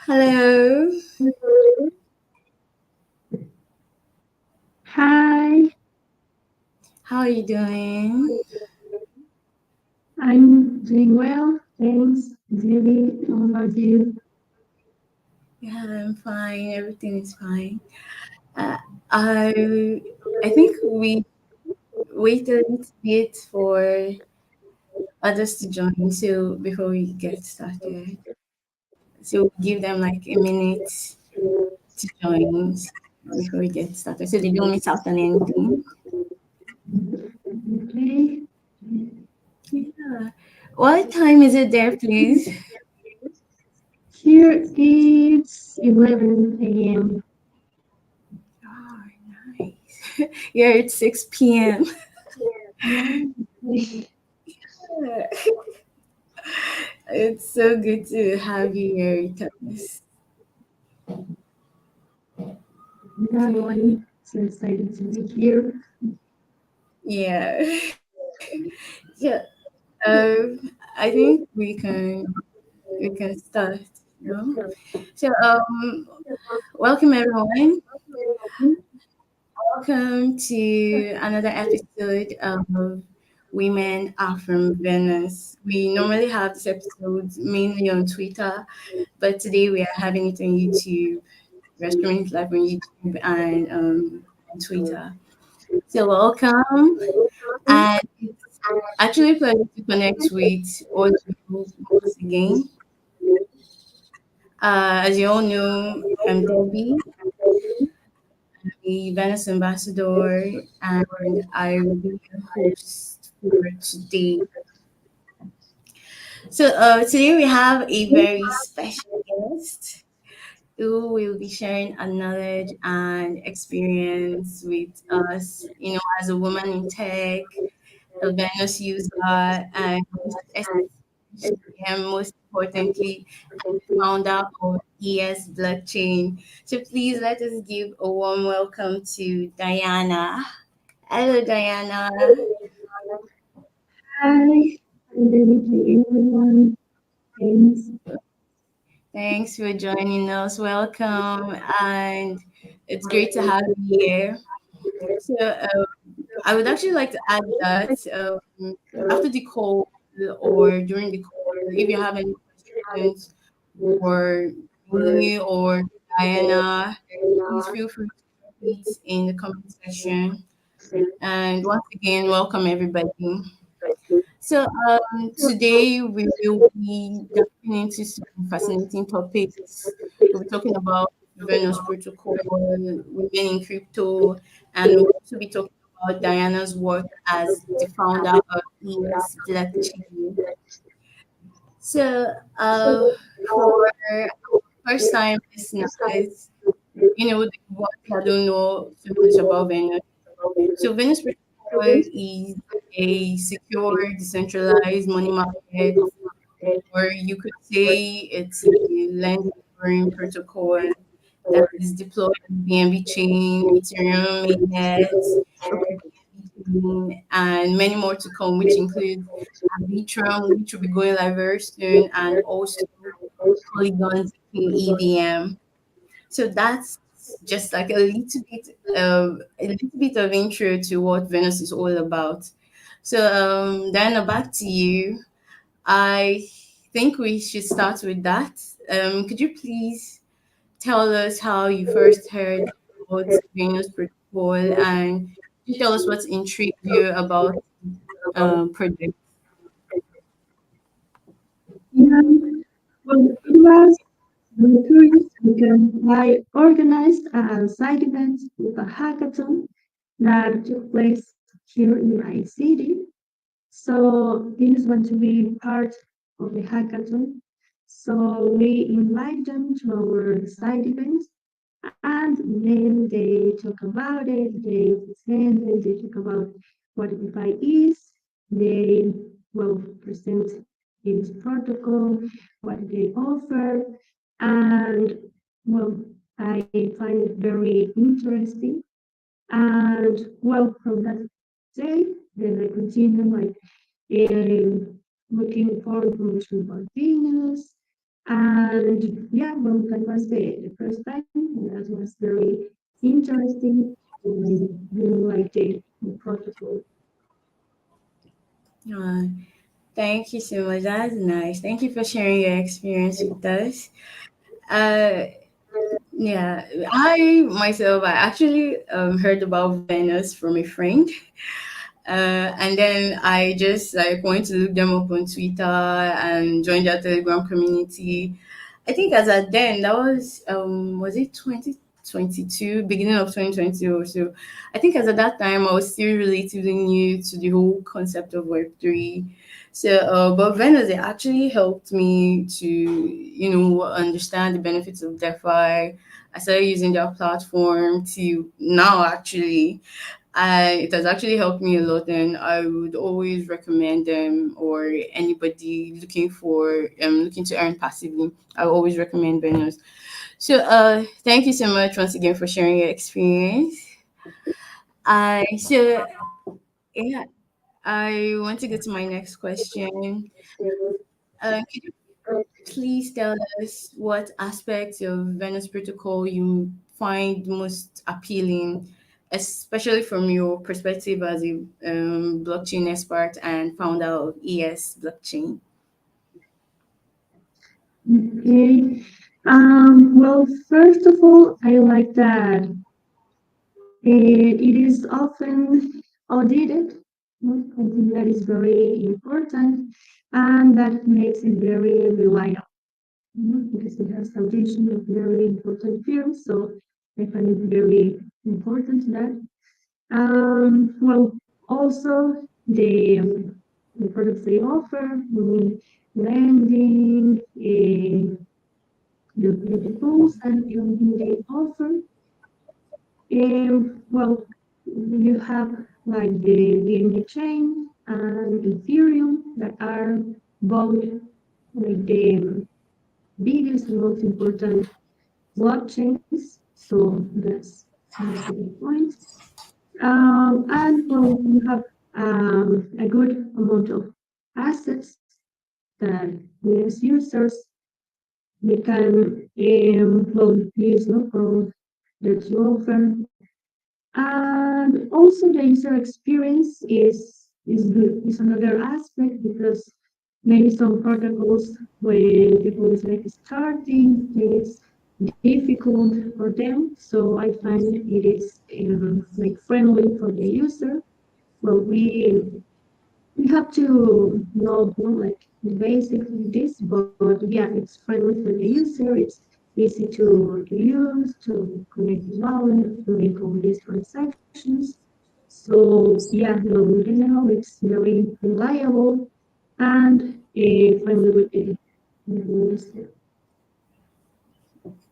Hello, Hi, how are you doing? I'm doing well. Thanks, Julie. How about you? Yeah, I'm fine. Everything is fine. Uh, I I think we waited a little bit for others to join, so before we get started, so we give them like a minute to join before we get started, so they don't miss out on anything. Okay. Yeah. What time is it there, please? Here it's 11 a.m. Oh, nice. Yeah, it's 6 p.m. Yeah. It's so good to have you here, Thomas. I'm so excited to be here. Yeah. Yeah. I think we can start. You know? So welcome everyone. Welcome to another episode of Women Are from Venice. We normally have this episode mainly on Twitter, but today we are having it on YouTube. We're streaming it live on YouTube and on Twitter. So welcome, and it's actually a pleasure to connect with all of you once again. As you all know, I'm Debbie, the Venice ambassador, and I will be your host for today. So today we have a very special guest who will be sharing a knowledge and experience with us, as a woman in tech, a Venus user, and most importantly, founder of ES Blockchain. So please let us give a warm welcome to Diana. Hello, Diana. Hi, I'm ready to everyone. Thanks. Thanks for joining us. Welcome, and it's great to have you here. So, I would actually like to add that after the call or during the call, if you have any questions for me or Diana, please feel free to put it in the comment section. And once again, welcome everybody. So today we will be diving into some fascinating topics. We'll be talking about Venus Protocol, women in crypto, and we'll also be talking about Diana's work as the founder of ES Blockchain. So for first time listeners, the ones that don't know so much about Venus. So Venus Protocol is a secure, decentralized money market, or you could say it's a land borrowing protocol that is deployed on BNB chain, Ethereum mainnet, chain, and many more to come, which include Arbitrum, which will be going live very soon, and also Polygon's EVM. So that's just like a little bit of intro to what Venus is all about. So Diana, back to you. I think we should start with that. Could you please tell us how you first heard about Venus Protocol, and could you tell us what's intrigued you about project? Yeah, well, it was very curious because I organized a side event with a hackathon that took place here in my city. So teams want to be part of the hackathon. So we invite them to our side event and then they talk about it, they present it, they talk about what DeFi is, they will present its protocol, what they offer, and well, I find it very interesting. And well, from that day, then I continue like looking for information about Venus, And yeah, well, that was the first time, and that was very interesting. Really like the protocol. Uh, Thank you so much. That's nice. Thank you for sharing your experience with us. Uh, yeah, I myself, I actually heard about Venus from a friend. And then I just like went to look them up on Twitter and joined their Telegram community. I think as at then that was it 2022, beginning of 2020 or so. I think as at that time I was still relatively new to the whole concept of Web3. So, but Venus, it actually helped me to, understand the benefits of DeFi. I started using their platform to now actually it has actually helped me a lot, and I would always recommend them or anybody looking to earn passively. I would always recommend Venus. So thank you so much once again for sharing your experience. So yeah, I want to go to my next question. Could you please tell us what aspects of Venus Protocol you find most appealing, especially from your perspective as a blockchain expert and founder of ES Blockchain? Okay. Well, first of all, I like that it is often audited. I think that is very important, and that makes it very reliable, because it has audition of very important firms. So I find it very important that. Well, also the products they offer, I mean, lending, the tools and everything they offer. Well, you have like the chain and Ethereum that are both like the biggest and most important blockchains. So that's a good point. And well, you have a good amount of assets that we as users we can well, use no, for the to offer. And also the user experience is good, is another aspect because maybe some protocols when people is like starting, it's difficult for them. So I find it is like friendly for the user. Well, we have to know like the basics of this, but yeah, it's friendly for the user. It's easy to use, to connect the wallet, to make all these transactions. So yeah, no, in general, it's very reliable and friendly with the user.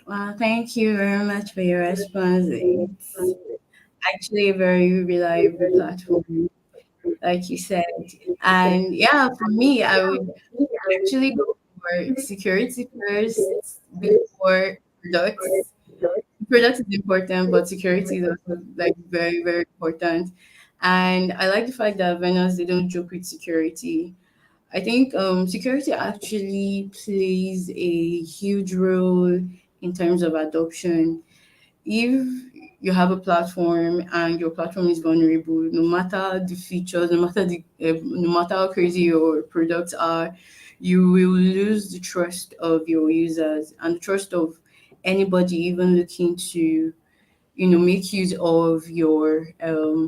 Well, thank you very much for your response. It's actually a very reliable platform, like you said. And yeah, for me, I would actually go for security first before products. Products is important, but security is also like very, very important. And I like the fact that Venus they don't joke with security. I think security actually plays a huge role in terms of adoption. If you have a platform and your platform is vulnerable, no matter the features, no matter how crazy your products are, you will lose the trust of your users and the trust of anybody even looking to make use of your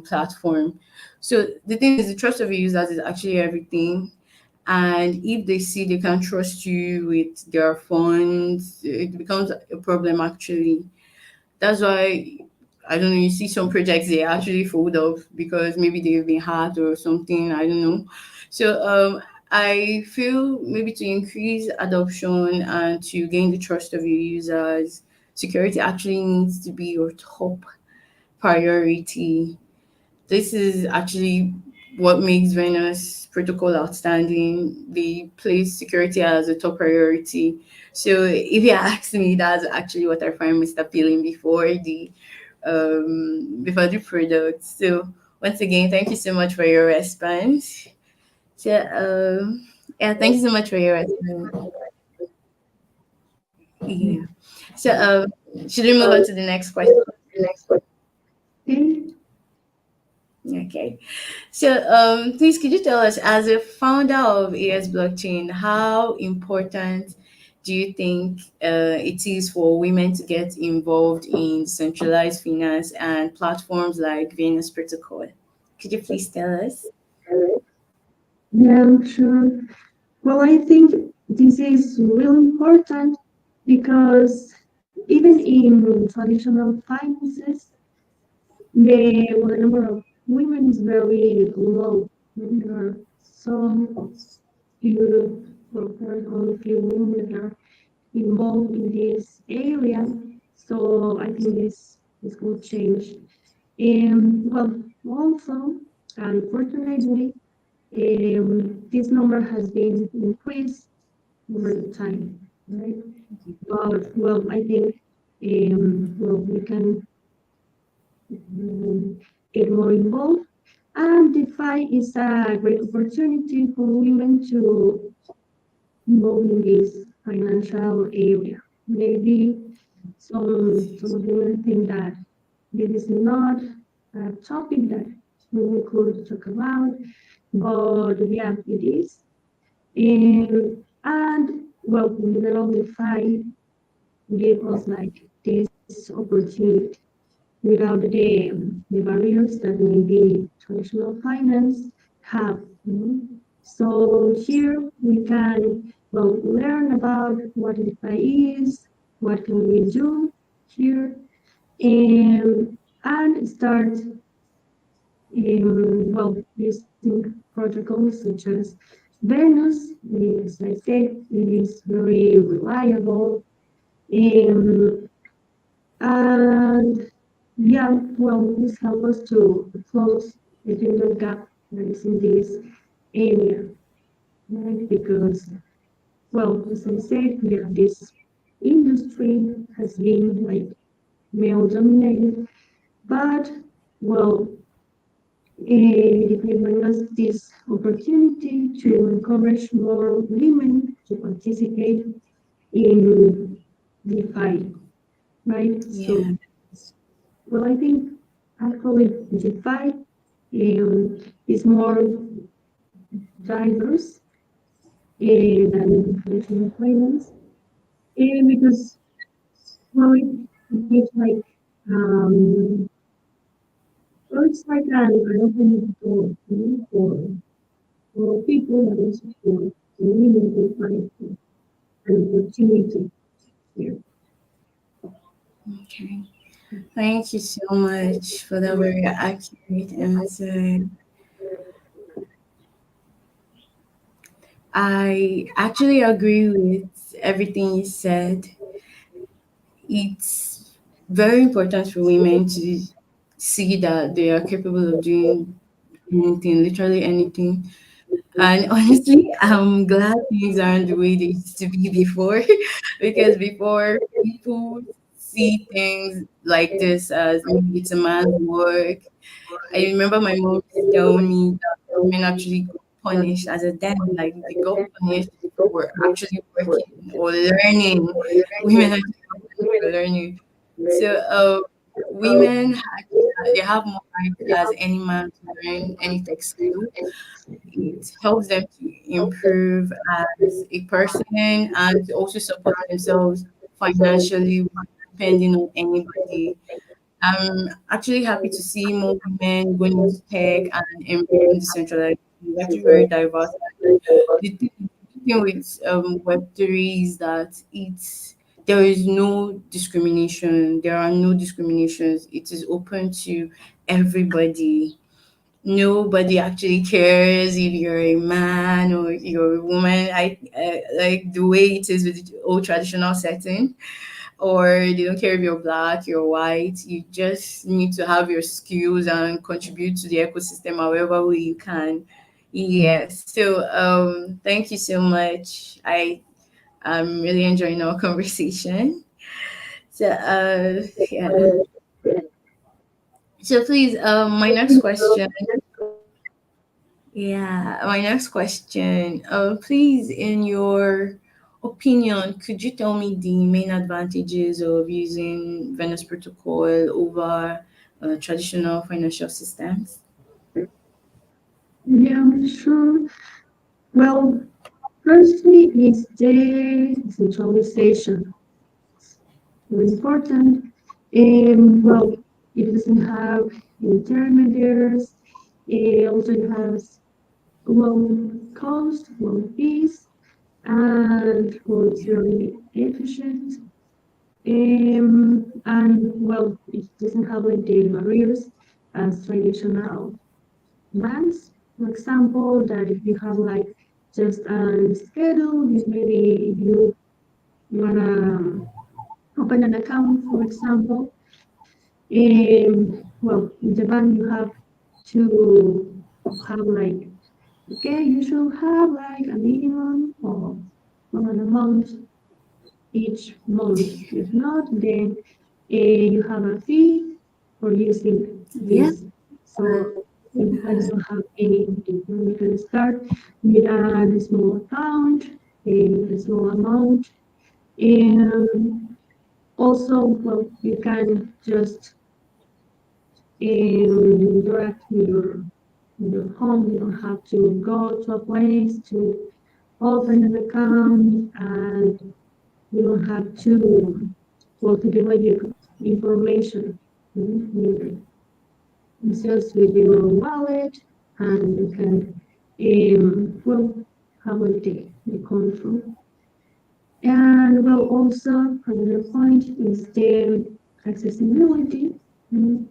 platform. So the thing is, the trust of your users is actually everything. And if they see they can't trust you with their funds, it becomes a problem actually. That's why I don't know. You see some projects they actually fold up because maybe they've been hacked or something. I don't know. So I feel maybe to increase adoption and to gain the trust of your users, security actually needs to be your top priority. This is actually what makes Venus protocol outstanding. They place security as a top priority. So if you ask me, that's actually what I find most appealing before the product. So once again, thank you so much for your response. So yeah, thank you so much for your response. Yeah. So, should we move on to the next question? Okay. Okay. So, please, could you tell us, as a founder of AS Blockchain, how important do you think it is for women to get involved in centralized finance and platforms like Venus Protocol? Could you please tell us? Yeah, sure. Well, I think this is really important because even in traditional finances, the number of women is very low. There are some few, well, there are only few women that are involved in this area. So I think this will change. And well, also, unfortunately, this number has been increased over the time, right? But well, I think well, we can get more involved. And DeFi is a great opportunity for women to involve in this financial area. Maybe some women think that this is not a topic that we could talk about, but yeah, it is. And well, mineral DeFi give us like this opportunity without the barriers that maybe traditional finance have. So here we can well learn about what DeFi is, what can we do here, and start well using protocols such as Venus. As I said, it is very reliable. Um, and yeah, well, this helps us to close the gender gap that is in this area, right? Because, well, as I said, yeah, this industry has been like male dominated, but well, it will bring us this opportunity to encourage more women to participate in DeFi, right? Yeah. So, well, I think actually DeFi is more diverse than traditional finance, because well, it gives like well, it's like an open door, for people and also for women to find an opportunity here. Okay. Thank you so much for that very accurate answer. I actually agree with everything you said. It's very important for women to see that they are capable of doing anything, literally anything. And honestly, I'm glad things aren't the way they used to be before, because before people see things like this as maybe it's a man's work. I remember my mom telling me that women actually got punished as a dad, like they got punished for actually working or learning. Women actually got punished for learning. So, women they have more rights as any man to learn any tech skill. It helps them to improve as a person and to also support themselves financially without depending on anybody. I'm actually happy to see more women going into tech and embracing decentralized. It's actually very diverse. The thing with Web3 is that there is no discrimination. There are no discriminations. It is open to everybody. Nobody actually cares if you're a man or you're a woman. I like the way it is with the old traditional setting, or they don't care if you're black, you're white. You just need to have your skills and contribute to the ecosystem however way you can. Yes. So thank you so much. I'm really enjoying our conversation. So yeah. So please, my next question. Yeah, my next question. Please, in your opinion, could you tell me the main advantages of using Venus Protocol over traditional financial systems? Yeah, sure. Well, firstly, it's the decentralization. Very important. Well, it doesn't have intermediaries. It also has low cost, low fees, and well, it's very efficient. And well, it doesn't have like the barriers as traditional banks. For example, that if you have like just a schedule, maybe if you wanna open an account, for example, well, in the bank you have to have like, okay, you should have like a minimum of an amount each month. If not, then you have a fee for using Yeah. this. So you don't have anything. You can start with a small account, a small amount, and also, well, you can just interact with your home. You don't have to go to a place to open an account, and you don't have to, well, to give your information. It's just with your wallet, and you can, well, have like the control. And well, also another point is the accessibility. Mm,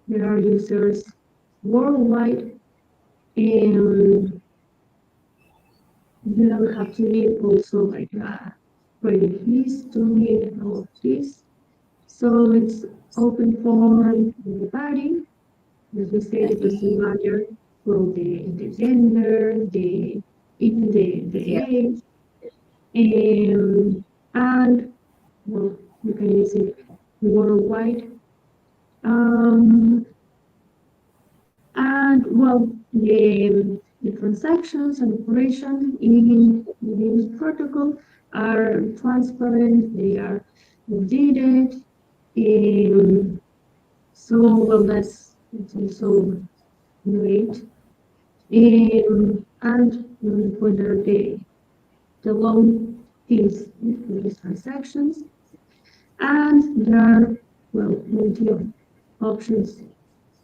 There are users worldwide, and you don't have to need also like a credit history and all of this. So it's open for everybody. As we said, it doesn't Definitely. matter from the gender, even the Yeah. age, and well, you can use it worldwide. Um, and well, the transactions and operation in this protocol are transparent, they are updated. Um, so, well, that's also great. And whether the loan fees for these transactions, and there are, well, plenty of options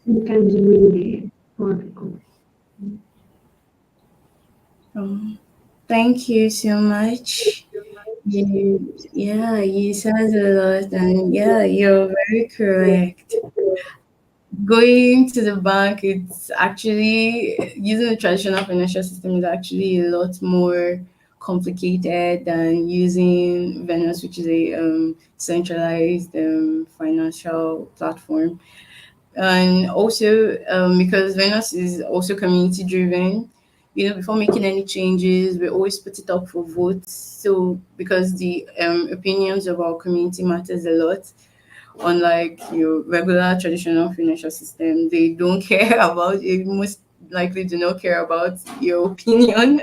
you can do in the protocol. Um, Thank you so much. You said a lot, and yeah, you're very correct. Going to the bank, it's actually using the traditional financial system is actually a lot more complicated than using Venus, which is a centralized financial platform. And also because Venus is also community driven, before making any changes, we always put it up for votes. So because the opinions of our community matters a lot, unlike your regular traditional financial system, they don't care about it. Most likely do not care about your opinion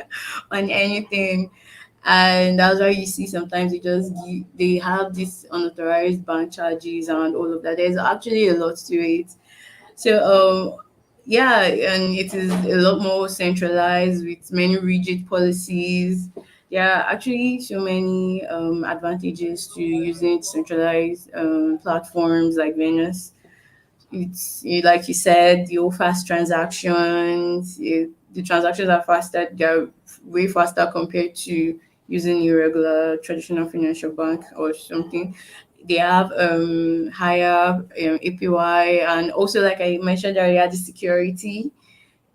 on anything. And that's why you see sometimes they have this unauthorized bank charges and all of that. There's actually a lot to it. So, yeah, and it is a lot more centralized with many rigid policies. There are actually so many advantages to using centralized platforms like Venus. Like you said, the fast transactions. The transactions are faster. They're way faster compared to using your regular traditional financial bank or something. They have higher APY, and also, like I mentioned earlier, the security,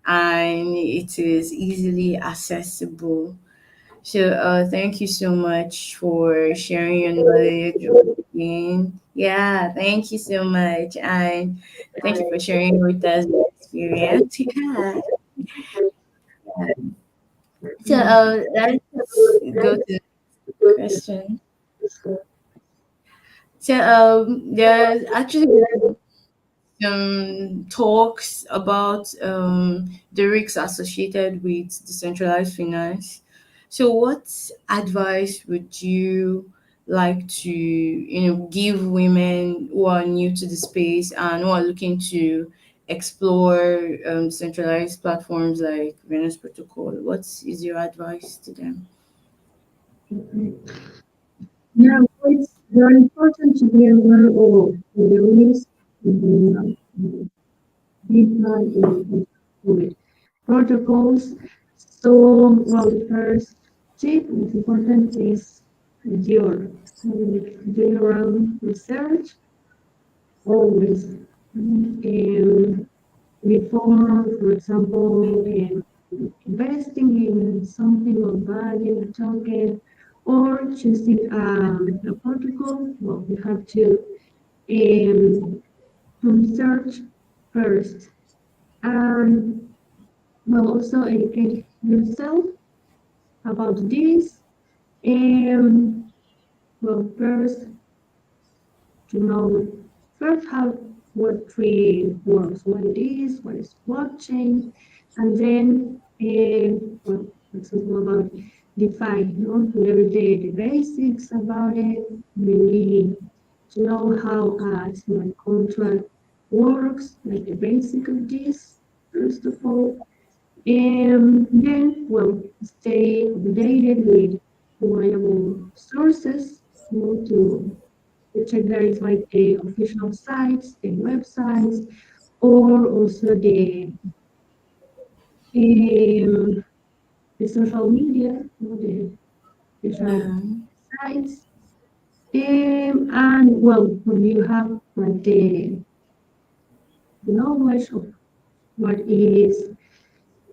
and it is easily accessible. So, thank you so much for sharing your knowledge again. Yeah, thank you so much, and thank you for sharing with us your experience. Yeah. So, let's go to the question. So, there's actually talks about the risks associated with decentralized finance. So, what advice would you like to, give women who are new to the space and who are looking to explore centralized platforms like Venus Protocol? What is your advice to them? Yeah, it's very important to be aware of the risk in different protocols. So, well, the first tip is important is your general research always. Before, for example, investing in something or buying a token or choosing a protocol, well, you have um, to research first and well also educate yourself about this. And well, first to know first how Web3 works, what it is, what is blockchain, and then, well, for example, about DeFi, learn the basics about it, maybe to know how a smart contract works, like the basic of this, first of all. And then, well, stay updated with reliable sources, to check that it's like the official sites, the websites, or also um, the social media, the different Yeah. sites. And well, when you have like the knowledge of what is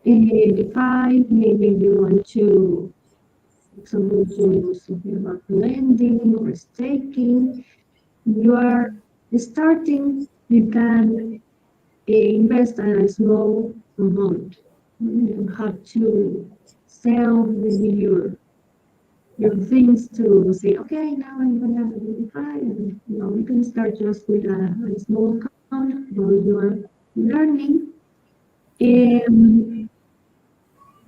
defined, maybe you want to, for example, do something about lending or staking, you are starting, you can invest a small amount. You have to sell maybe your things to say, okay, now I'm gonna identify, and you can start just with a small account while you are learning. And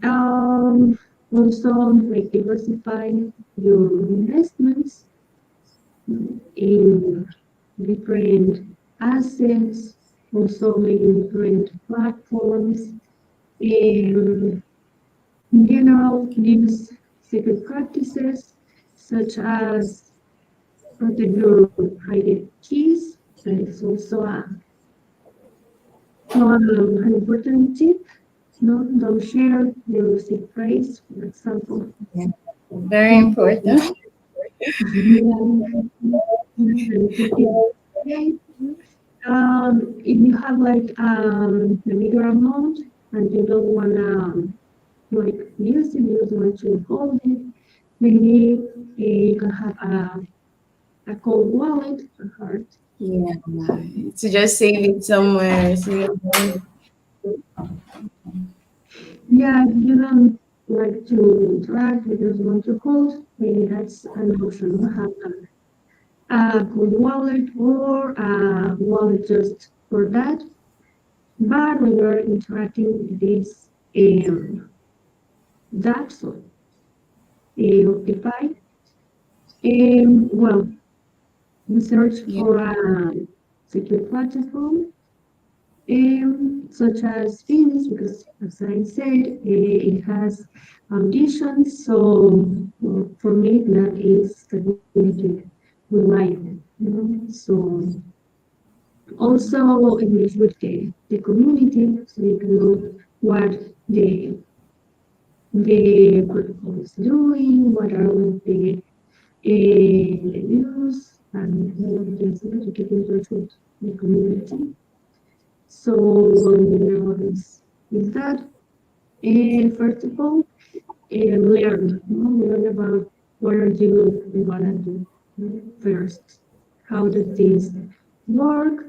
um, also like diversify your investments in different assets, also maybe different platforms. In general, use secret practices such as protect your private keys. That is also an important tip. No, don't share your secret phrase, for example. Yeah. Very important. Okay. If you have like a bigger amount and you don't wanna like use it, you just want to hold it, maybe you can have a cold wallet, a card. Yeah. To just save it somewhere. Yeah, if you don't like to drag, you just want to hold, maybe that's an option. You have a cold wallet or a wallet just for that. But when you're interacting with this dApps or Optify, well, we search Yeah. for a secure platform, such as Venus, because as I said, it has auditions. So for me, that is stability reliable. So also engage with the community, so you can know what the protocol is doing, what are the news, and all of things to keep in touch with the community. So is that first of all, learn about what are you gonna do first. How does this work?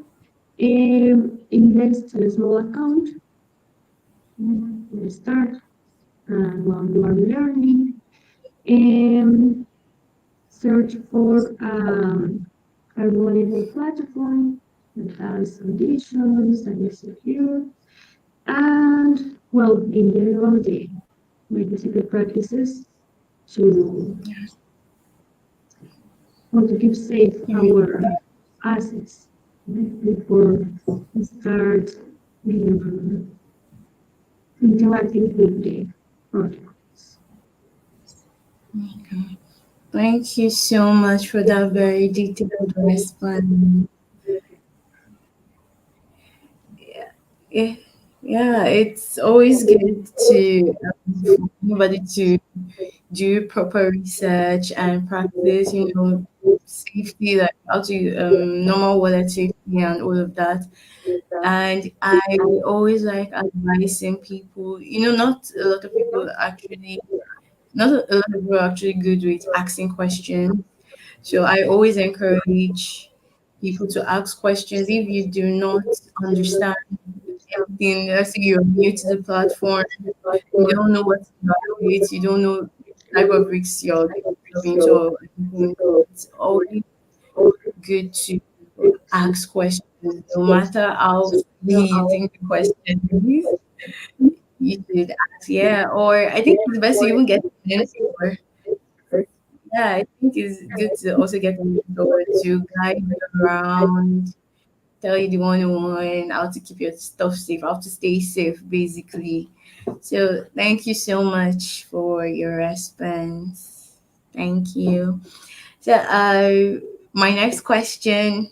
Invest in a small account. Start while you are learning. And search for a reliable platform that has conditions and is secure. And well, in general, the maybe secret practices. to how to keep safe our assets before we start um, interacting with the protocols. Thank you so much for that very detailed response. Yeah, yeah, it's always good to for anybody to do proper research and practice, safety, like how to normal water safety and all of that. And I always like advising people. Not a lot of people actually, not a lot of people are actually good with asking questions. So I always encourage people to ask questions if you do not understand anything. Let's say you're new to the platform, you don't know what to evaluate, you don't know the type of risks you're getting yourself into or anything. It's always good to ask questions, no matter how silly you think the question is. You should ask, yeah. Or I think it's best to even get a mentor. Yeah, I think it's good to also get a mentor to guide you around, tell you the 101, how to keep your stuff safe, how to stay safe, basically. So thank you so much for your response. Thank you. So my next question,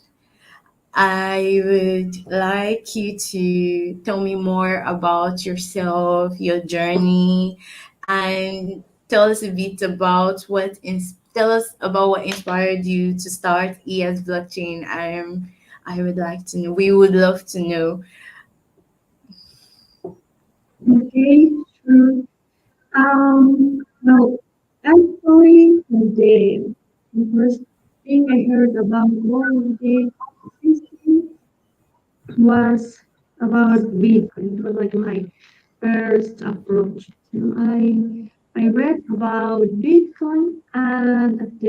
I would like you to tell me more about yourself, your journey, and tell us a bit about tell us about what inspired you to start ES blockchain. I would like to know. We would love to know. Okay, sure. Well, actually, the first thing I heard about all of the system was about Bitcoin. It was like my first approach. I read about Bitcoin and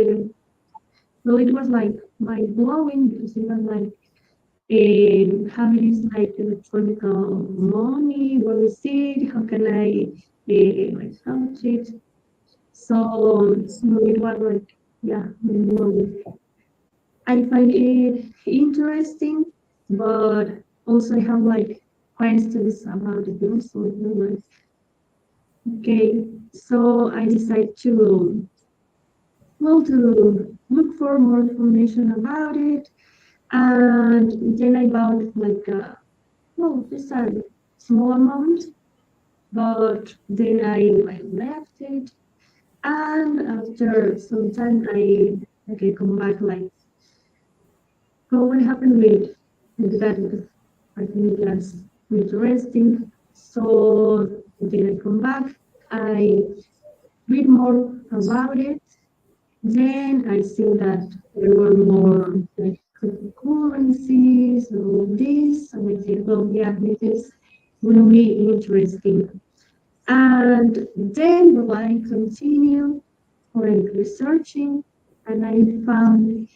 so it was like mind blowing because it was like how it is like electronic money, what is it, how can I like touch it? So it was like, yeah, mind blowing. I find it interesting, but also I have like questions about it. So like, okay, so I decided to well to look for more information about it, and then I bought like well just a small amount, but then I left it, and after some time I come back like, so what happened with that? Because I think that's interesting. So then I come back, I read more about it. Then I see that there were more like cryptocurrencies or this, and I said, well, yeah, this is really interesting. And then well, I continue like researching, and I found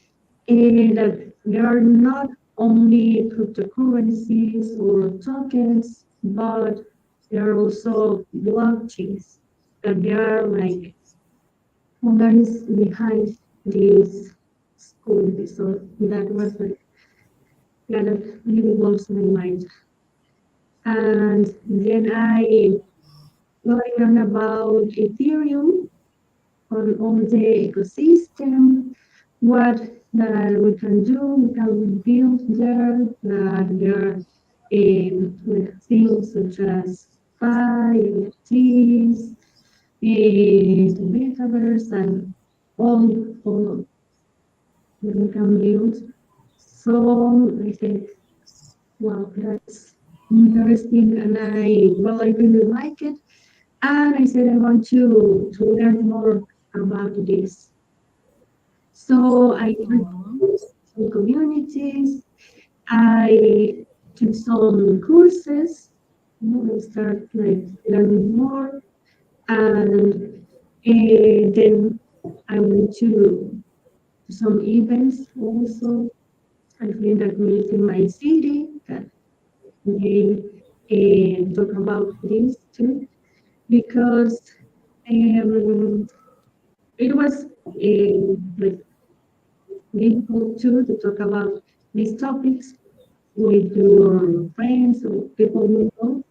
that there are not only cryptocurrencies or tokens, but there are also blockchains that they are like what that is behind this school. So that was like that really blows my mind. And then well, I learned about Ethereum on all the ecosystem, what that we can do, we can build there, that there are like things such as Pi, NFTs, the metaverse, and all that we can build. So I said, wow, that's interesting, and I really like it. And I said I want to learn more about this. So I joined some communities. I took some courses. I start like learning more, and then I went to some events also. I found a community in my city that they talk about this too, because um, it was like difficult too to talk about these topics with your friends or people you know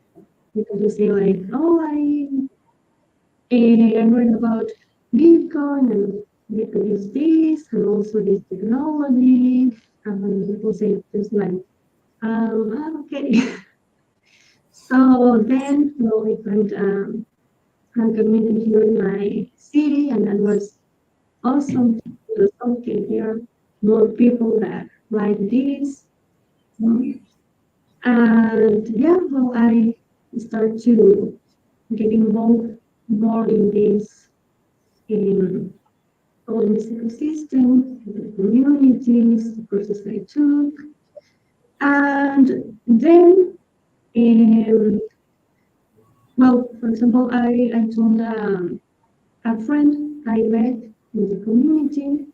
because you say like, oh, I'm reading about Bitcoin and we could use this and also this technology. And when people say just like, okay. So then, well, we found a community here in my city, and that was awesome. Because okay, there are more people that like this. Mm. And yeah, well, I start to get involved more in this in all this ecosystem, the communities, the process I took. And then, um, well, for example, I told a friend I met in the community,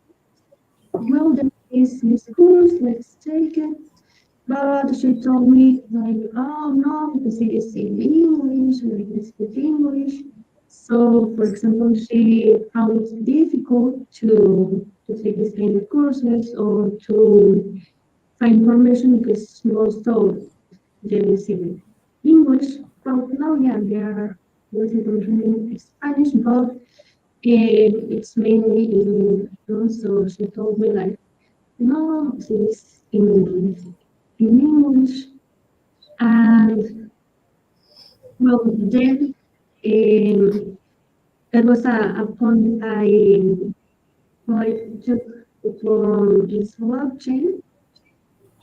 well, there is this course, let's take it. But she told me, like, oh no, because it is in English, and I can speak English. So, for example, she found it difficult to take this kind of courses or to find information because most of them is in English. Well, now, yeah, there's information in Spanish, but it's mainly in English. So she told me, like, no, this is in English. And well, then that was a point I took from this blockchain.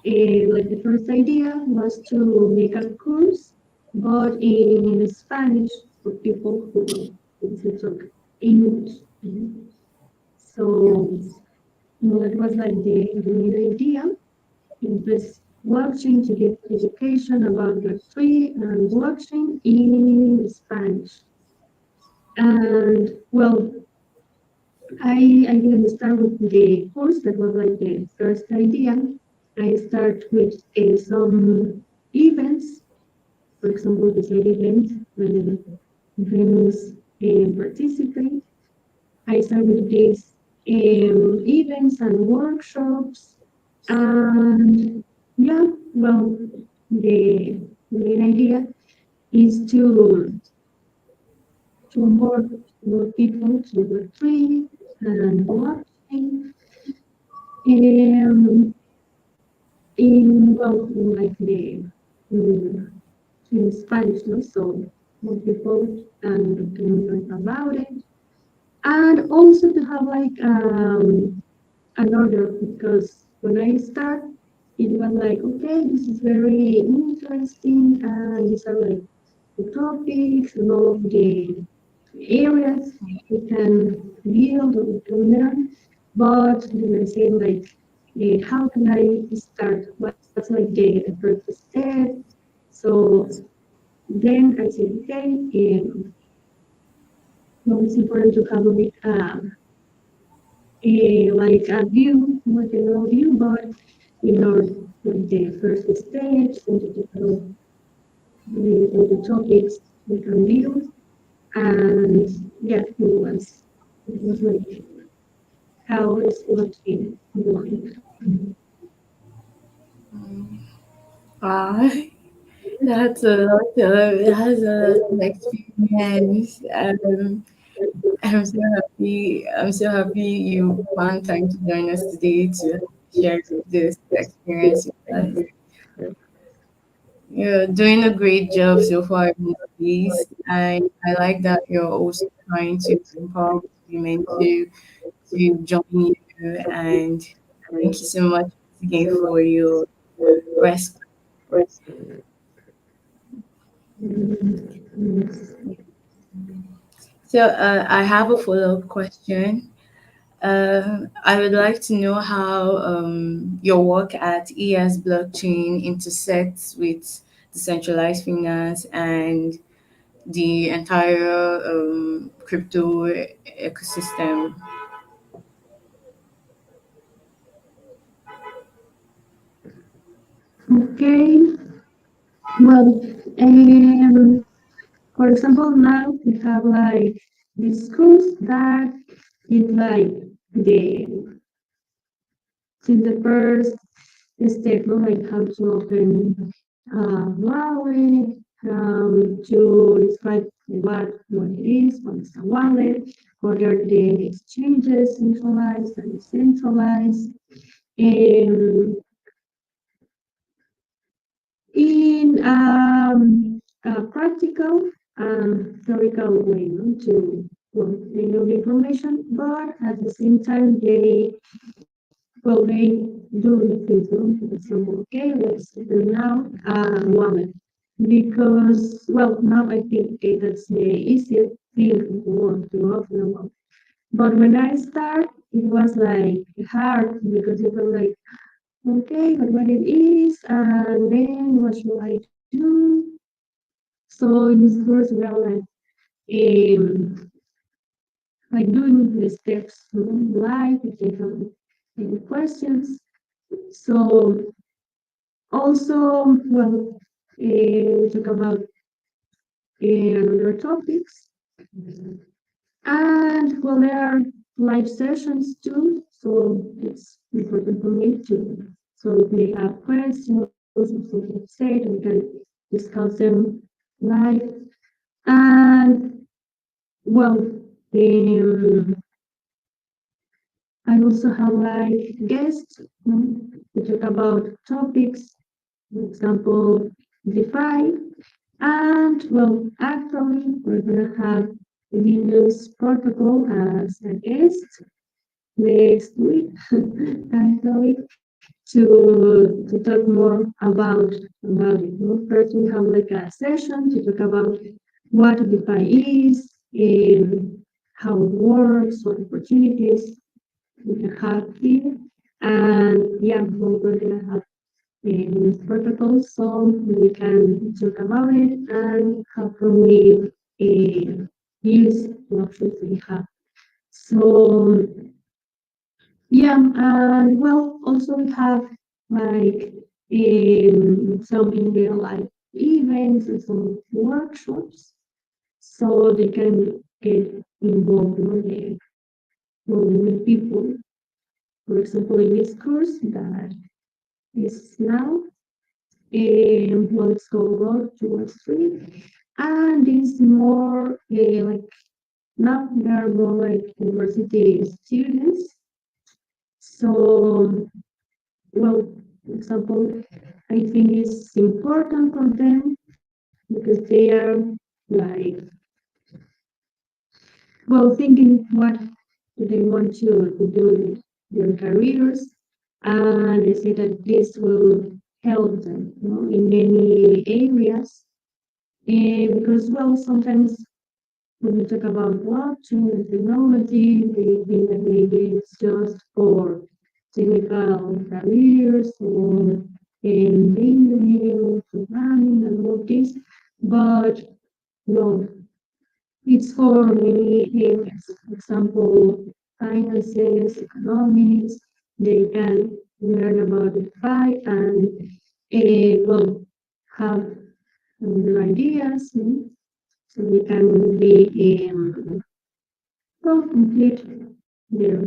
Like the first idea was to make a course, but in Spanish for people who talk English. So well, that was like the main idea. In this blockchain to give education about Web3 and blockchain in Spanish. And well, I didn't start with the course, that was like the first idea. I start with some events, for example, the side event when famous participate. I start with these events and workshops. And yeah, well, the main idea is to onboard more people to Web3 and blockchain. Um, in well, in like in, in Spanish, no? So more people can learn about it, and also to have like an order because when I start, it was like, okay, this is very interesting, and these are like the topics and all of the areas we can build or we can learn. But then I say like, how can I start? What's like the first step? So then I said, okay, well, it's important to have like a view, like a general view, but you know, with the first steps and to develop the topics we can build. And yeah, it was like how it's working. Wow, that's a lot of experience. I'm so happy you found time to join us today to share this experience with us. You're doing a great job so far in this, and I like that you're also trying to empower women to join you. And thank you so much again for your response. So I have a follow-up question. I would like to know how your work at ES Blockchain intersects with decentralized finance and the entire crypto ecosystem. Okay, well, um, for example, now we have like these schools that it's like the since the first step, no, like how to open wallet, to describe what it is, what is a wallet, what are the exchanges, centralized and decentralized, and in a practical and theoretical way, no, to well, they know the information, but at the same time they do the things, no? For example, okay, let's do now wallet. Because, well, now I think okay, that's the easiest thing in the world to open a wallet. But when I start, it was like hard because it was like, okay, but what it is, and then what should I do? So in this course, we are like doing the steps, you know, live, if they have any questions. So also, well, we talk about other topics, and well, there are live sessions too. So it's important for me to. So if they have questions or something to say, we can discuss them live. And well, um, I also have like guests, to talk about topics, for example, DeFi. And well, actually, we're gonna have Linus Protocol as a guest next week, actually, to talk more about it. You know, first, we have like a session to talk about what DeFi is, how it works, what opportunities we can have here, and yeah, we're gonna have protocols so we can talk about it and how can we use the options we have. So yeah, and well, also we have like some in real life events and some workshops, so they can get involved with people. For example, in this course that is now, well, it's called Road Towards Street, and it's more like now there are more like university students. So, well, for example, I think it's important for them because they are like, well, thinking what do they want to do with their careers, and they say that this will help them, you know, in many areas. Because, well, sometimes when we talk about blockchain and technology, they think that maybe it's just for technical careers or engineering, programming, and all this. But no, it's for many areas. For example, finances, economics, they can learn about the fight and well, have their ideas. So we can be well complete their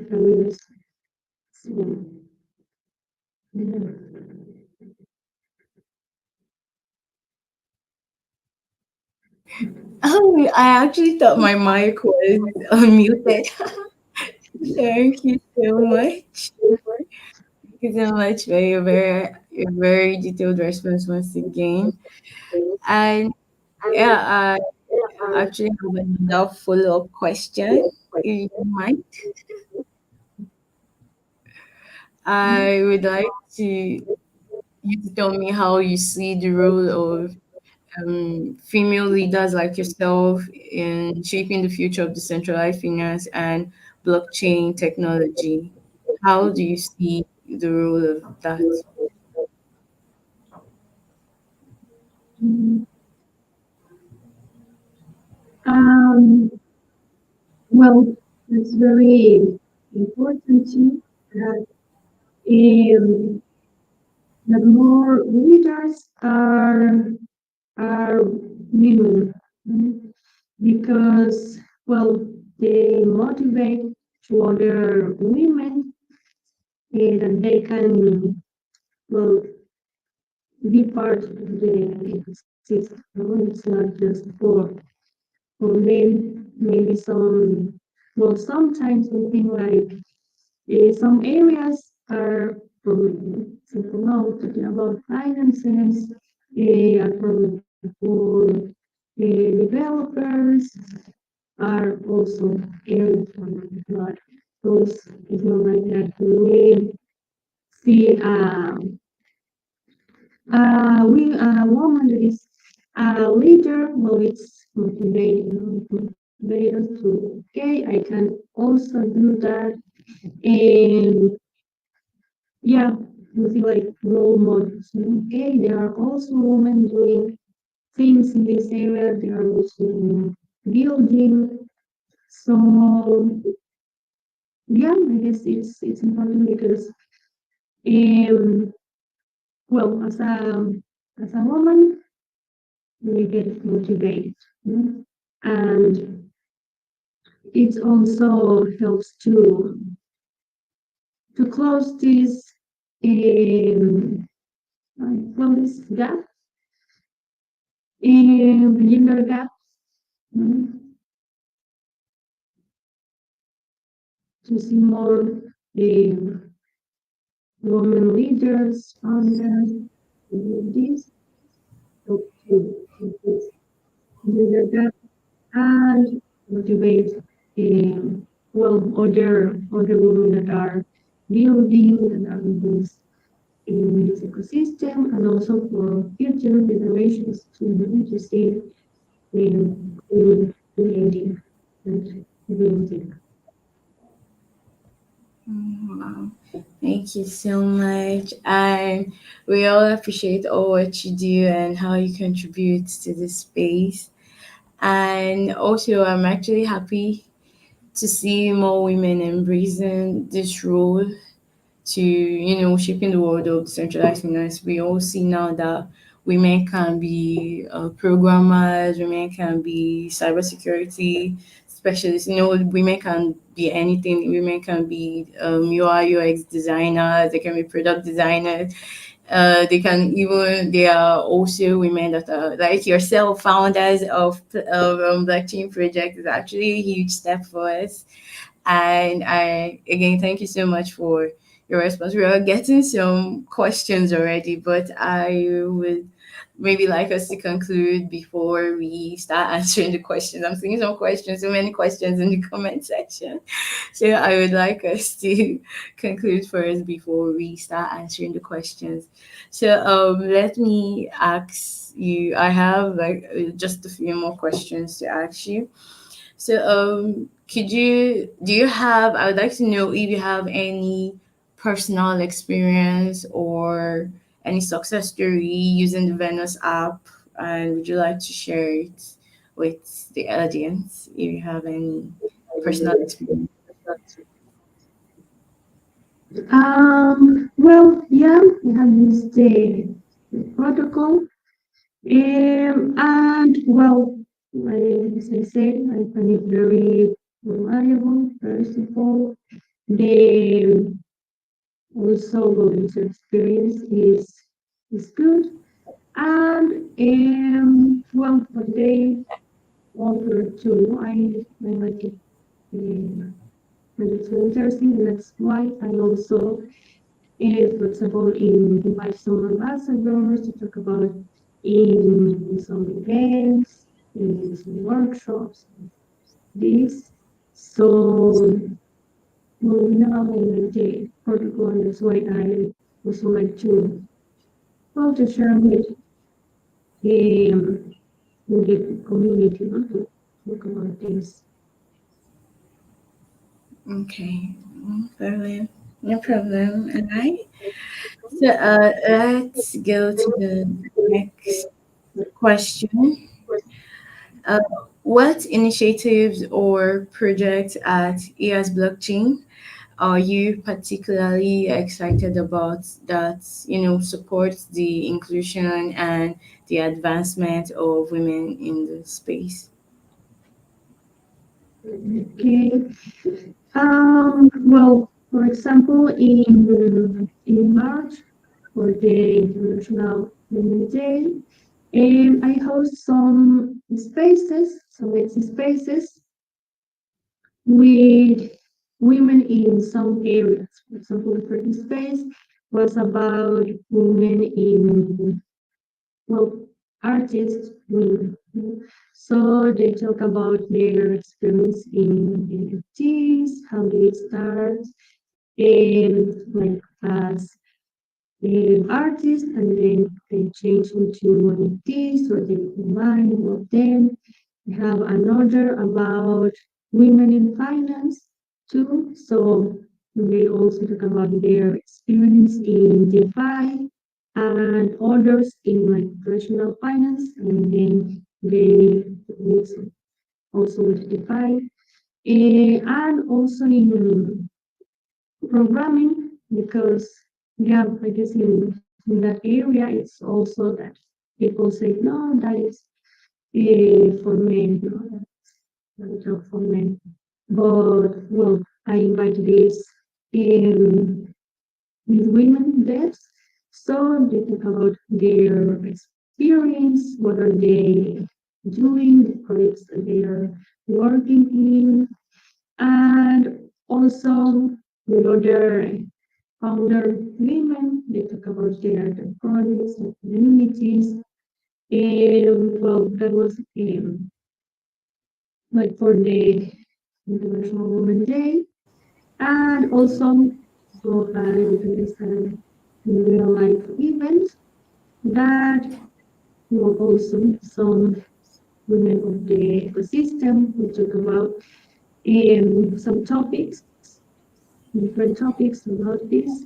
careers. So yeah. Oh, I actually thought my mic was unmuted. Thank you so much. Thank you so much for your very detailed response once again. And yeah, I actually have another follow-up question. If you mind, I would like to you to tell me how you see the role of female leaders like yourself in shaping the future of decentralized finance and blockchain technology. How do you see the role of that? Um, well, it's very important too that um, that more leaders are women, because well. they motivate to other women that they can, well, be part of the system. It's not just for men. Maybe well, sometimes we think like some areas are for example, now talking about finances, are for developers, are also areas for but those it's not like that. We see a woman that is a leader, well, it's motivated to, okay, I can also do that. And yeah, we see like role models. Okay, there are also women doing things in this area. They are also building. So yeah, I guess it's important because um well as a woman we get motivated. And it also helps to close this um, well this gap gender gap, mm, to see more women leaders, founders, this to this gender gap and motivate well other women that are building and are in this ecosystem and also for future generations to see creating and building. Wow. Thank you so much. And we all appreciate all what you do and how you contribute to this space. And also, I'm actually happy to see more women embracing this role to, shaping the world of decentralized finance. We all see now that women can be programmers, women can be cybersecurity specialists, women can be anything. Women can be UI, UX designers, they can be product designers. They are also women that are like yourself, founders of blockchain project is actually a huge step for us. And I again thank you so much for your response. We are getting some questions already, but I would maybe like us to conclude before we start answering the questions. I'm seeing some questions, so many questions in the comment section. So I would like us to conclude first before we start answering the questions. So let me ask you. I have like just a few more questions to ask you. So, do you have, I would like to know if you have any personal experience or any success story using the Venus app, and would you like to share it with the audience if you have any personal experience? Well, yeah, we have used the protocol. And well, as I said, I find it very reliable. First of all, the also the user experience is good. And well, what they offer too, I like it. Um, and it's very interesting. And that's why I also, for example, invite some ambassadors to talk about in some events, in some workshops, this. So, well, now I like the protocol, and that's why I also like to share um, with the community, to talk about this. Okay, no problem. No problem. And so let's go to the next question. Uh, what initiatives or projects at ES Blockchain are you particularly excited about that supports the inclusion and the advancement of women in the space? Okay. Well, for example, in March for the International Women's Day, I host some spaces, some spaces with women in some areas. For example, the first space was about women in, well, artists. So they talk about their experience in NFTs, how they start, and like as artists, and then they change into NFTs, or they combine all of them. We have another about women in finance too. So they also talk about their experience in DeFi and others in like traditional finance, and then they mix also with DeFi. And also in programming, because yeah, I guess in that area it's also that people say no, that is for men, no, that's a job for men. But well, I invite um, these women there, so they talk about their experience, what are they doing, the projects that they are working in, and also the other founder women, they talk about their projects and communities. And well, that was like for the International Women's Day. And also, so there is a real life event that will also some women of the ecosystem. We talk about some topics, different topics about this,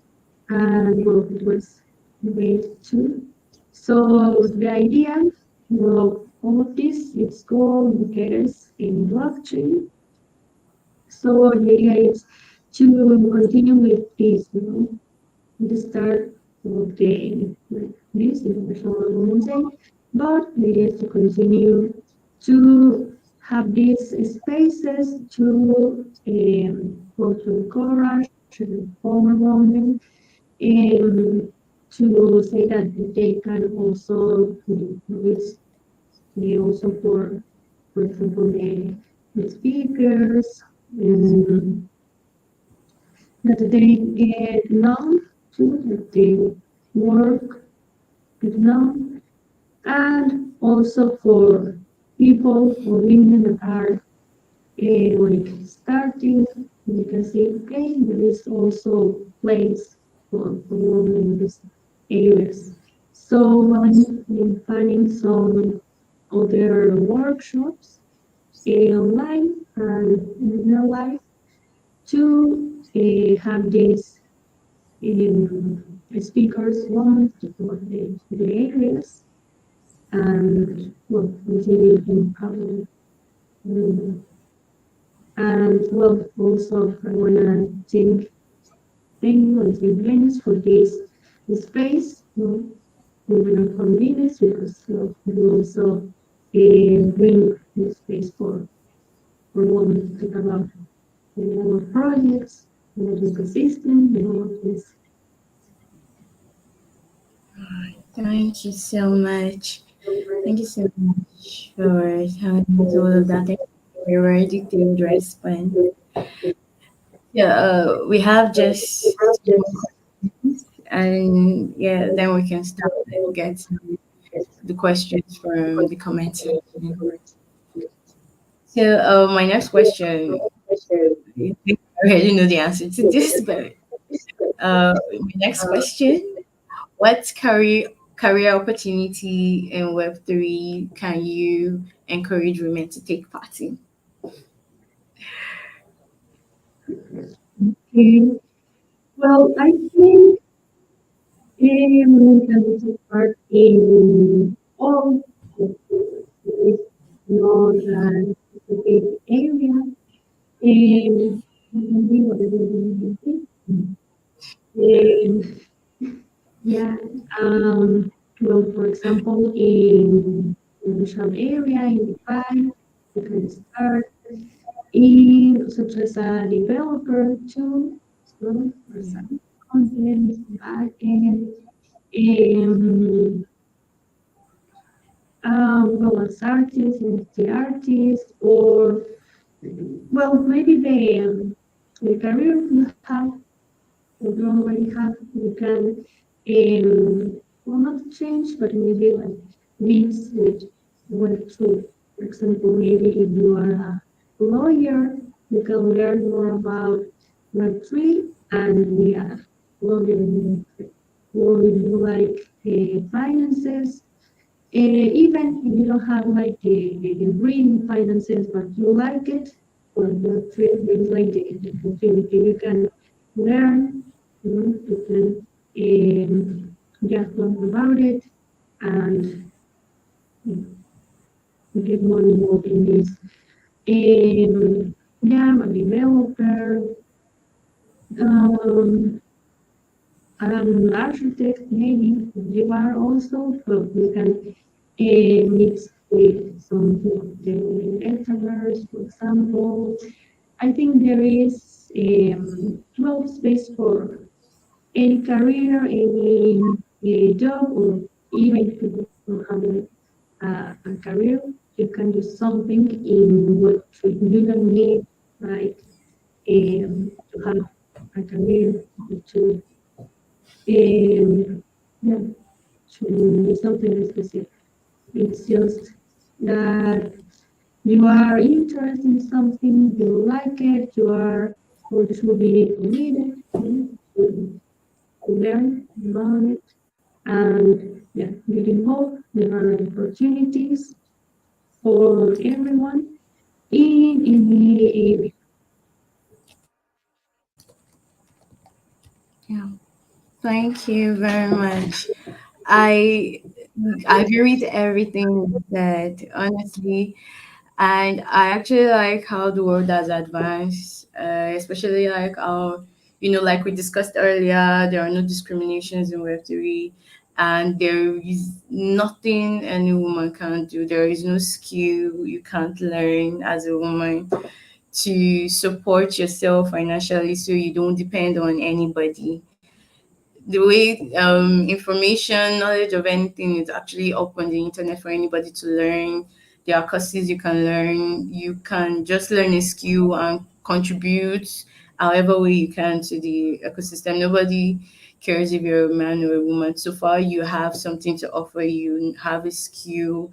and well, it was great too. So the idea of all of this is go indicators in blockchain. So the idea is to continue with this, the start of this International Women's Day, but the idea is to continue to have these spaces to to encourage and inform women, and to say that they can also use also for example, the speakers, and that they get known to, that they work get known, and also for people or women that are like starting, you can say, okay, there is also place for women in these areas. So I'm planning some other workshops online and in real life to have these speakers want for the areas, and well, continue in probably. And well, also I wanna thank you and thank Venus for this space. We will convenience because we also bring this space for women to talk about our projects, the ecosystem, all of this. Thank you so much. Thank you so much for telling us all of that. Thank you for your very detailed response. Yeah, we have just two more questions, and yeah, then we can start getting the questions from the comment section. So, my next question, I think I already know the answer to this, but my next question: what career opportunity in Web3 can you encourage women to take part in? Okay. Well, I think women can take part in all of this, not a specific area, and maybe whatever you think. And yeah, well, for example, in the shop area, in the five, you can start. such as a developer too, so for Yeah. some content, backend, um, well, as artists, NFT artists, or well, maybe the career you have, or you already have, you can, well, not change, but maybe like mix with Web3. For example, maybe if you are a lawyer, you can learn more about Web3 and be a lawyer in Web3. Or if you like finances, even if you don't have like the degree in finances, but you like it, or you like the opportunity, you can learn, you can just learn about it and get more involved in this. Yeah, I'm a developer, um, an architect, maybe you are also, so you can mix with some of the entrepreneurs, for example. I think there is well space for any career, any job, or even if you don't have a career, you can do something in what you don't need, like to have a career, to yeah, to do something specific. It's just that you are interested in something, you like it, you are going to be committed to learn about it and yeah, get involved. There are opportunities for everyone in any area. Yeah. Thank you very much. I I agree with everything you said, honestly. And I actually like how the world has advanced, especially like how, like we discussed earlier, there are no discriminations in Web3, and there is nothing any woman can do. There is no skill you can't learn as a woman to support yourself financially so you don't depend on anybody. The way information, knowledge of anything is actually up on the internet for anybody to learn. There are courses you can learn. You can just learn a skill and contribute however way you can to the ecosystem. Nobody cares if you're a man or a woman. So far, you have something to offer. You have a skill,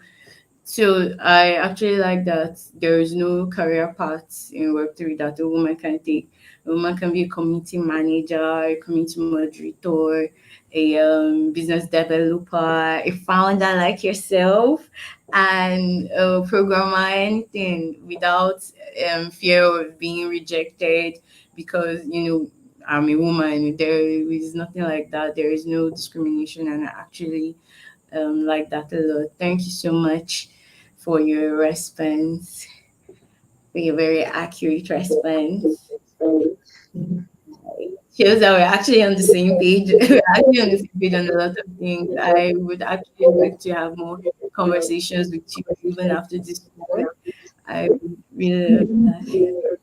so I actually like that there is no career path in Web3 that a woman can take. A woman can be a community manager, a community moderator, a business developer, a founder like yourself, and a programmer, anything without fear of being rejected because, I'm a woman. There is nothing like that. There is no discrimination, and I actually like that a lot. Thank you so much for your response, for your very accurate response. Shows that we're actually on the same page. We're actually on the same page on a lot of things. I would actually like to have more conversations with you even after this call. I would really love that.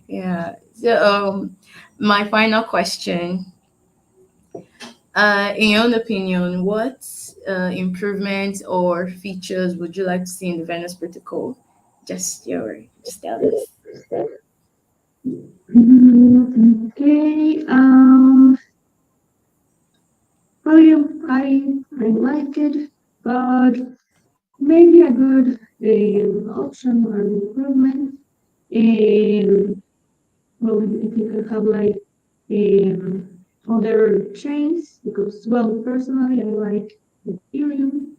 Yeah. So, my final question. In your own opinion, what improvements or features would you like to see in the Venus protocol? Just tell us. Okay, well, yeah, I like it, but maybe a good option or improvement. Um, well, if you can have like other chains, because well, personally, I like Ethereum.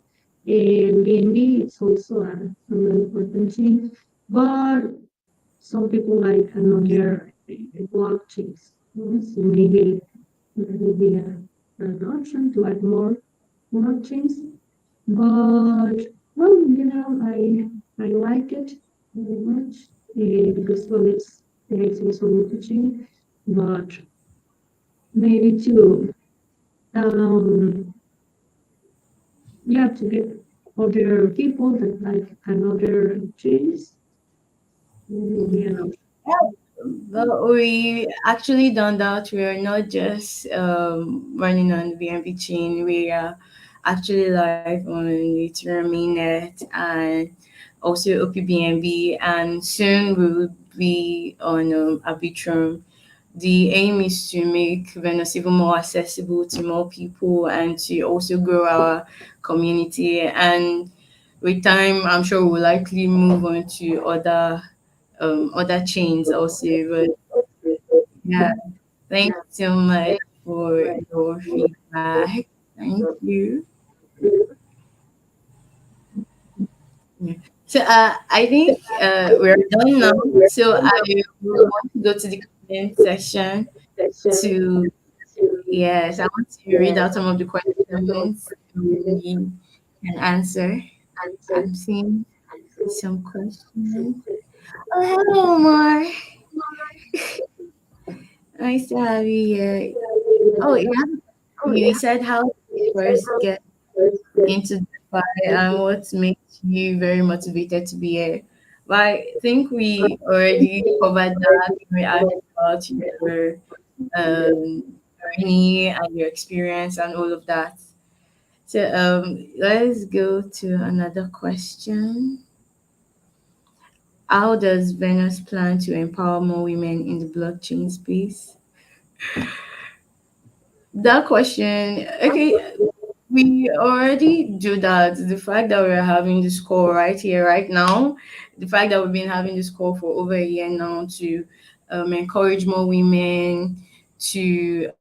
And BNB it's also a really important chain, but some people like another blockchains. So maybe there will be an option to add more blockchains. But well, I like it very much because well, it's also multi-chain, but maybe to um yeah to get other people that like another chains Yeah. But we actually done that. We are not just running on the BNB chain. We are actually live on Ethereum mainnet and also OPBNB, and soon we will be on Arbitrum. The aim is to make Venus even more accessible to more people and to also grow our community. And with time, I'm sure we'll likely move on to other chains also. But yeah, thank you so much for your feedback. Thank you. Yeah. So I think we're done now. So I will want to go to the comment section to yes, I want to read out some of the questions we can answer. I'm seeing some questions. Oh, hello, Omar. Nice to have you here. Oh, yeah. You said how did you first get into DeFi and what makes you very motivated to be here. But I think we already covered that when we asked about your um, journey and your experience and all of that. So let's go to another question. How does Venus plan to empower more women in the blockchain space? That question, okay, we already do that. The fact that we're having this call right here, right now, the fact that we've been having this call for over a year now to encourage more women, to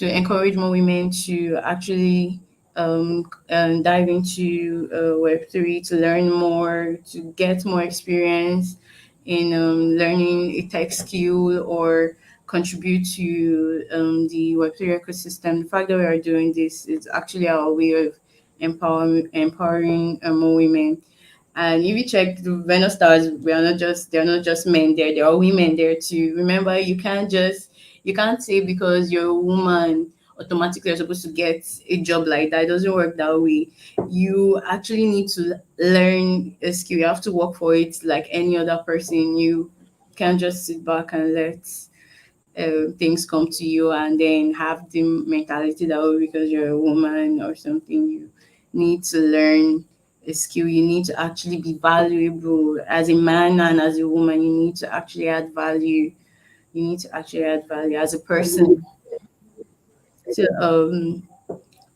encourage more women to actually dive into Web3 to learn more, to get more experience in learning a tech skill or contribute to the Web3 ecosystem. The fact that we are doing this is actually our way of empowering more women. And if you check the Venus stars, we are not just they're not just men there; there are women there too. Remember, you can't say because you're a woman automatically you're supposed to get a job like that. It doesn't work that way. You actually need to learn a skill. You have to work for it like any other person. You can't just sit back and let things come to you and then have the mentality that oh because you're a woman or something you need to learn a skill. You need to actually be valuable as a man and as a woman. You need to actually add value. You need to actually add value as a person. So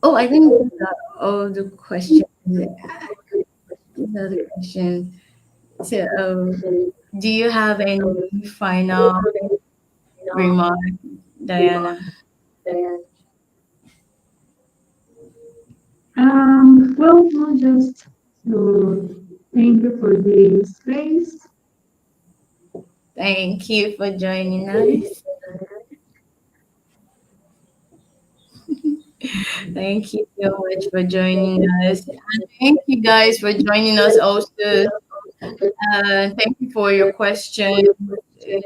oh, I think these are all the questions. These are the questions. So do you have any final remark, Diana? Well, not just to thank you for the space. Thank you for joining us. Thank you so much for joining us. And thank you guys for joining us also. Thank you for your questions. And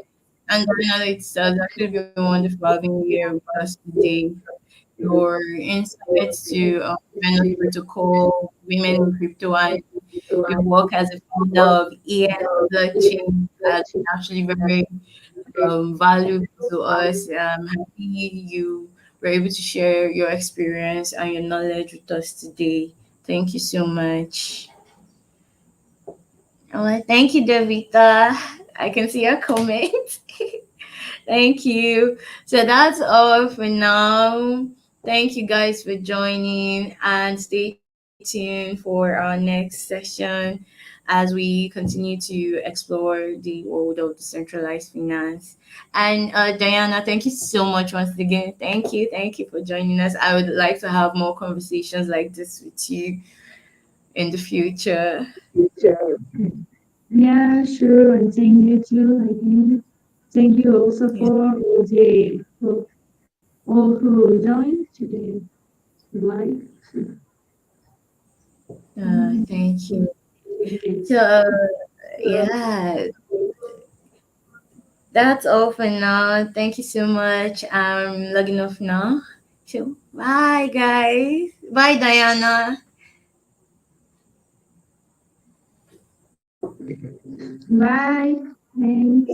I know it's actually been wonderful having you here with us today. Your insights to Venus Protocol, Women in Crypto, and your work as a founder of ES Blockchain has been actually very valuable to us. I'm happy you were able to share your experience and your knowledge with us today. Thank you so much. Oh, thank you, Davita. I can see your comment. Thank you. So that's all for now. Thank you guys for joining and stay tuned for our next session as we continue to explore the world of decentralized finance. And Diana, thank you so much once again. Thank you. Thank you for joining us. I would like to have more conversations like this with you in the future. Yeah, sure, and thank you too. I think thank you also Yeah. for all who joined today live. Thank you. So, yeah, that's all for now. Thank you so much. I'm logging off now. So, bye, guys. Bye, Diana. Bye. Thanks.